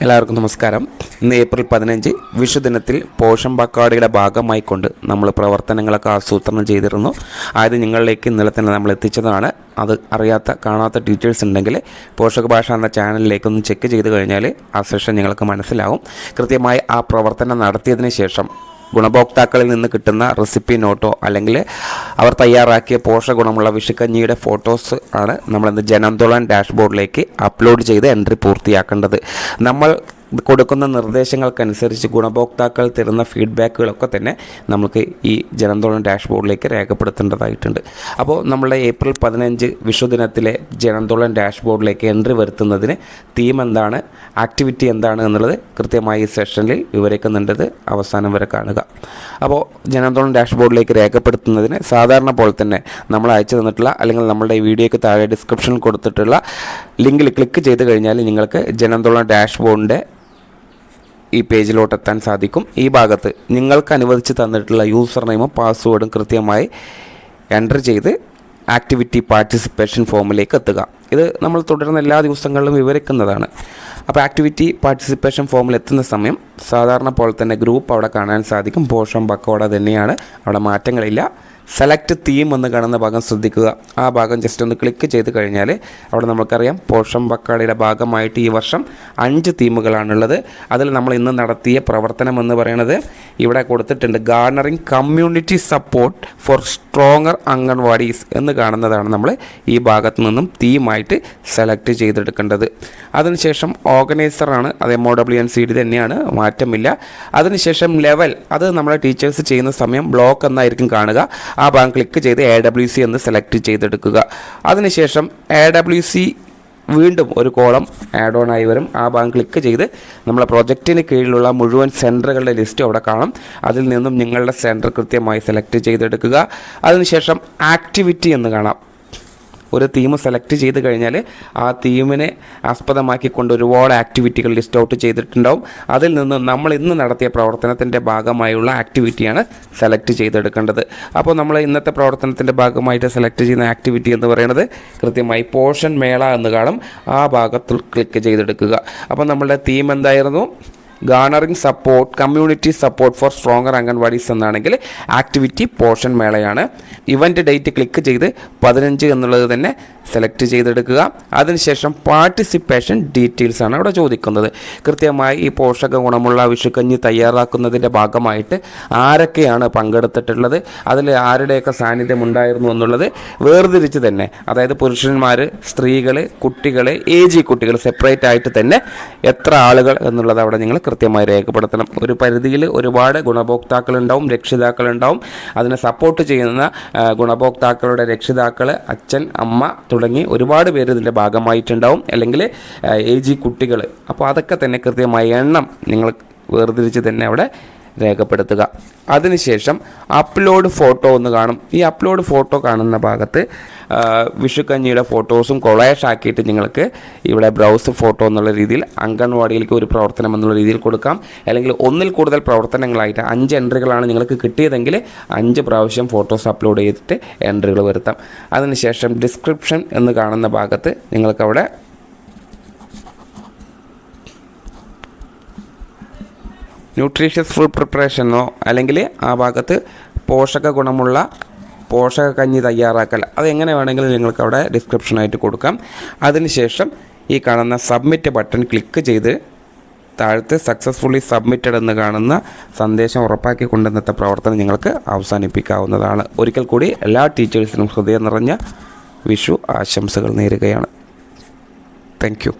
എല്ലാവർക്കും നമസ്കാരം. ഇന്ന് ഏപ്രിൽ 15 വിഷുദിനത്തിൽ പോഷൻ പക്കാടിയുടെ ഭാഗമായിക്കൊണ്ട് നമ്മൾ പ്രവർത്തനങ്ങളൊക്കെ ആസൂത്രണം ചെയ്തിരുന്നു. അത് നിങ്ങളിലേക്ക് ഇന്നലെ തന്നെ നമ്മൾ എത്തിച്ചതാണ്. അത് അറിയാത്ത കാണാത്ത ഡീറ്റെയിൽസ് ഉണ്ടെങ്കിൽ പോഷക ഭാഷ എന്ന ചാനലിലേക്കൊന്ന് ചെക്ക് ചെയ്ത് കഴിഞ്ഞാൽ ആ സെഷൻ നിങ്ങൾക്ക് മനസ്സിലാവും. കൃത്യമായി ആ പ്രവർത്തനം നടത്തിയതിന് ശേഷം ഗുണഭോക്താക്കളിൽ നിന്ന് കിട്ടുന്ന റെസിപ്പി നോട്ടോ അല്ലെങ്കിൽ അവർ തയ്യാറാക്കിയ പോഷകഗുണമുള്ള വിഷുക്കഞ്ഞിയുടെ ഫോട്ടോസ് ആണ് നമ്മളിന്ന് ജനാന്തോളൻ ഡാഷ്ബോർഡിലേക്ക് അപ്ലോഡ് ചെയ്ത് എൻട്രി പൂർത്തിയാക്കേണ്ടത്. നമ്മൾ കൊടുക്കുന്ന നിർദ്ദേശങ്ങൾക്കനുസരിച്ച് ഗുണഭോക്താക്കൾ തരുന്ന ഫീഡ്ബാക്കുകളൊക്കെ തന്നെ നമുക്ക് ഈ ജനാന്തോളൻ ഡാഷ്ബോർഡിലേക്ക് രേഖപ്പെടുത്തേണ്ടതായിട്ടുണ്ട്. അപ്പോൾ നമ്മളുടെ ഏപ്രിൽ 15 വിഷുദിനത്തിലെ ജനാന്തോളൻ ഡാഷ്ബോർഡിലേക്ക് എൻട്രി വരുത്തുന്നതിന് തീം എന്താണ്, ആക്ടിവിറ്റി എന്താണ് എന്നുള്ളത് കൃത്യമായി ഈ സെഷനിൽ വിവരിക്കുന്നുണ്ടത് അവസാനം വരെ കാണുക. അപ്പോൾ ജനാന്തോളൻ ഡാഷ്ബോർഡിലേക്ക് രേഖപ്പെടുത്തുന്നതിന് സാധാരണ പോലെ തന്നെ നമ്മൾ അയച്ചു തന്നിട്ടുള്ള അല്ലെങ്കിൽ നമ്മളുടെ ഈ വീഡിയോയ്ക്ക് താഴെ ഡിസ്ക്രിപ്ഷനിൽ കൊടുത്തിട്ടുള്ള ലിങ്കിൽ ക്ലിക്ക് ചെയ്ത് കഴിഞ്ഞാൽ നിങ്ങൾക്ക് ജനാന്തോളൻ ഡാഷ്ബോർഡിൻ്റെ ഈ പേജിലോട്ട് എത്താൻ സാധിക്കും. ഈ ഭാഗത്ത് നിങ്ങൾക്ക് അനുവദിച്ച് തന്നിട്ടുള്ള യൂസർ നെയിമും പാസ്വേഡും കൃത്യമായി എൻ്റർ ചെയ്ത് ആക്ടിവിറ്റി പാർട്ടിസിപ്പേഷൻ ഫോമിലേക്ക് എത്തുക. ഇത് നമ്മൾ തുടർന്ന് എല്ലാ ദിവസങ്ങളിലും വിവരിക്കുന്നതാണ്. അപ്പോൾ ആക്ടിവിറ്റി പാർട്ടിസിപ്പേഷൻ ഫോമിൽ എത്തുന്ന സമയം സാധാരണ പോലെ തന്നെ ഗ്രൂപ്പ് അവിടെ കാണാൻ സാധിക്കും. പോഷൻ പക്കോട തന്നെയാണ്, അവിടെ മാറ്റങ്ങളില്ല. സെലക്ട് തീം എന്ന് കാണുന്ന ഭാഗം ശ്രദ്ധിക്കുക. ആ ഭാഗം ജസ്റ്റ് ഒന്ന് ക്ലിക്ക് ചെയ്ത് കഴിഞ്ഞാൽ അവിടെ നമുക്കറിയാം പോഷൻ പക്കാടിയുടെ ഭാഗമായിട്ട് ഈ വർഷം 5 തീമുകളാണുള്ളത്. അതിൽ നമ്മൾ ഇന്ന് നടത്തിയ പ്രവർത്തനം എന്ന് പറയുന്നത് ഇവിടെ കൊടുത്തിട്ടുണ്ട്. ഗാർണറിങ് community support for stronger anganwadis എന്ന് കാണുന്നതാണ് നമ്മൾ ഈ ഭാഗത്തു നിന്നും തീമായിട്ട് സെലക്ട് ചെയ്തെടുക്കേണ്ടത്. അതിനുശേഷം ഓർഗനൈസറാണ്, അത് MOWNCD തന്നെയാണ്, മാറ്റമില്ല. അതിനുശേഷം ലെവൽ, അത് നമ്മളെ ടീച്ചേഴ്സ് ചെയ്യുന്ന സമയം ബ്ലോക്ക് എന്നായിരിക്കും കാണുക. ആ ഭാഗം ക്ലിക്ക് ചെയ്ത് AWC എന്ന് സെലക്ട് ചെയ്തെടുക്കുക. അതിനുശേഷം AWC വീണ്ടും ഒരു കോളം ആഡ് ഓൺ ആയി വരും. ആ ഭാഗം ക്ലിക്ക് ചെയ്ത് നമ്മളെ പ്രൊജക്റ്റിന് കീഴിലുള്ള മുഴുവൻ സെൻറ്ററുകളുടെ ലിസ്റ്റ് അവിടെ കാണും. അതിൽ നിന്നും നിങ്ങളുടെ സെൻറ്റർ കൃത്യമായി സെലക്ട് ചെയ്തെടുക്കുക. അതിനുശേഷം ആക്ടിവിറ്റി എന്ന് കാണാം. ഒരു തീം സെലക്ട് ചെയ്ത് കഴിഞ്ഞാൽ ആ തീമിനെ ആസ്പദമാക്കിക്കൊണ്ട് ഒരുപാട് ആക്ടിവിറ്റികൾ ലിസ്റ്റ് ഔട്ട് ചെയ്തിട്ടുണ്ടാവും. അതിൽ നിന്ന് നമ്മൾ ഇന്ന് നടത്തിയ പ്രവർത്തനത്തിൻ്റെ ഭാഗമായുള്ള ആക്ടിവിറ്റിയാണ് സെലക്ട് ചെയ്തെടുക്കേണ്ടത്. അപ്പോൾ നമ്മൾ ഇന്നത്തെ പ്രവർത്തനത്തിൻ്റെ ഭാഗമായിട്ട് സെലക്ട് ചെയ്യുന്ന ആക്ടിവിറ്റി എന്ന് പറയുന്നത് കൃത്യമായി പോഷൻ മേള എന്ന് കാണും. ആ ഭാഗത്തിൽ ക്ലിക്ക് ചെയ്തെടുക്കുക. അപ്പോൾ നമ്മളുടെ തീം എന്തായിരുന്നു? Garnering support community support for stronger anganwadis എന്നാണെങ്കിൽ ആക്ടിവിറ്റി പോഷൻ മേളയാണ്. ഇവൻ്റ് ഡേറ്റ് ക്ലിക്ക് ചെയ്ത് 15 എന്നുള്ളത് തന്നെ സെലക്ട് ചെയ്തെടുക്കുക. അതിനുശേഷം പാർട്ടിസിപ്പേഷൻ ഡീറ്റെയിൽസ് ആണ് അവിടെ ചോദിക്കുന്നത്. കൃത്യമായി ഈ പോഷക ഗുണമുള്ള വിഷുക്കഞ്ഞി തയ്യാറാക്കുന്നതിൻ്റെ ഭാഗമായിട്ട് ആരൊക്കെയാണ് പങ്കെടുത്തിട്ടുള്ളത്, അതിൽ ആരുടെയൊക്കെ സാന്നിധ്യം ഉണ്ടായിരുന്നു എന്നുള്ളത് വേർതിരിച്ച് തന്നെ, അതായത് പുരുഷന്മാർ, സ്ത്രീകൾ, കുട്ടികൾ, ഏജ് കുട്ടികൾ സെപ്പറേറ്റ് ആയിട്ട് തന്നെ എത്ര ആളുകൾ എന്നുള്ളത് അവിടെ നിങ്ങൾ കൃത്യമായി രേഖപ്പെടുത്തണം. ഒരു പരിധിയിൽ ഒരുപാട് ഗുണഭോക്താക്കളുണ്ടാവും, രക്ഷിതാക്കളുണ്ടാവും. അതിനെ സപ്പോർട്ട് ചെയ്യുന്ന ഗുണഭോക്താക്കളുടെ രക്ഷിതാക്കൾ, അച്ഛൻ, അമ്മ തുടങ്ങി ഒരുപാട് പേര് ഇതിൻ്റെ ഭാഗമായിട്ടുണ്ടാവും, അല്ലെങ്കിൽ ഏജ് കുട്ടികൾ. അപ്പോൾ അതൊക്കെ തന്നെ കൃത്യമായ എണ്ണം നിങ്ങൾ വേർതിരിച്ച് തന്നെ അവിടെ രേഖപ്പെടുത്തുക. അതിനുശേഷം അപ്ലോഡ് ഫോട്ടോ എന്ന് കാണും. ഈ അപ്ലോഡ് ഫോട്ടോ കാണുന്ന ഭാഗത്ത് വിഷുക്കഞ്ഞിയുടെ ഫോട്ടോസും കൊളാഷ് ആക്കിയിട്ട് നിങ്ങൾക്ക് ഇവിടെ ബ്രൗസ് ഫോട്ടോ എന്നുള്ള രീതിയിൽ അംഗൻവാടിയിലേക്ക് ഒരു പ്രവർത്തനം എന്നുള്ള രീതിയിൽ കൊടുക്കാം. അല്ലെങ്കിൽ ഒന്നിൽ കൂടുതൽ പ്രവർത്തനങ്ങളായിട്ട് 5 എൻട്രികളാണ് നിങ്ങൾക്ക് കിട്ടിയതെങ്കിൽ 5 പ്രാവശ്യം ഫോട്ടോസ് അപ്ലോഡ് ചെയ്തിട്ട് എൻട്രികൾ വരുത്താം. അതിനുശേഷം ഡിസ്ക്രിപ്ഷൻ എന്ന് കാണുന്ന ഭാഗത്ത് നിങ്ങൾക്കവിടെ ന്യൂട്രീഷ്യസ് ഫുഡ് പ്രിപ്പറേഷനോ അല്ലെങ്കിൽ ആ ഭാഗത്ത് പോഷക ഗുണമുള്ള പോഷക കഞ്ഞി തയ്യാറാക്കൽ, അതെങ്ങനെ വേണമെങ്കിലും നിങ്ങൾക്ക് അവിടെ ഡിസ്ക്രിപ്ഷനായിട്ട് കൊടുക്കാം. അതിനുശേഷം ഈ കാണുന്ന സബ്മിറ്റ് ബട്ടൺ ക്ലിക്ക് ചെയ്ത് താഴത്ത് സക്സസ്ഫുള്ളി സബ്മിറ്റഡ് എന്ന് കാണുന്ന സന്ദേശം ഉറപ്പാക്കി കൊണ്ടുവന്നത്തെ പ്രവർത്തനം നിങ്ങൾക്ക് അവസാനിപ്പിക്കാവുന്നതാണ്. ഒരിക്കൽ കൂടി എല്ലാ ടീച്ചേഴ്സിനും ഹൃദയം നിറഞ്ഞ വിഷു ആശംസകൾ നേരുകയാണ്. Thank you.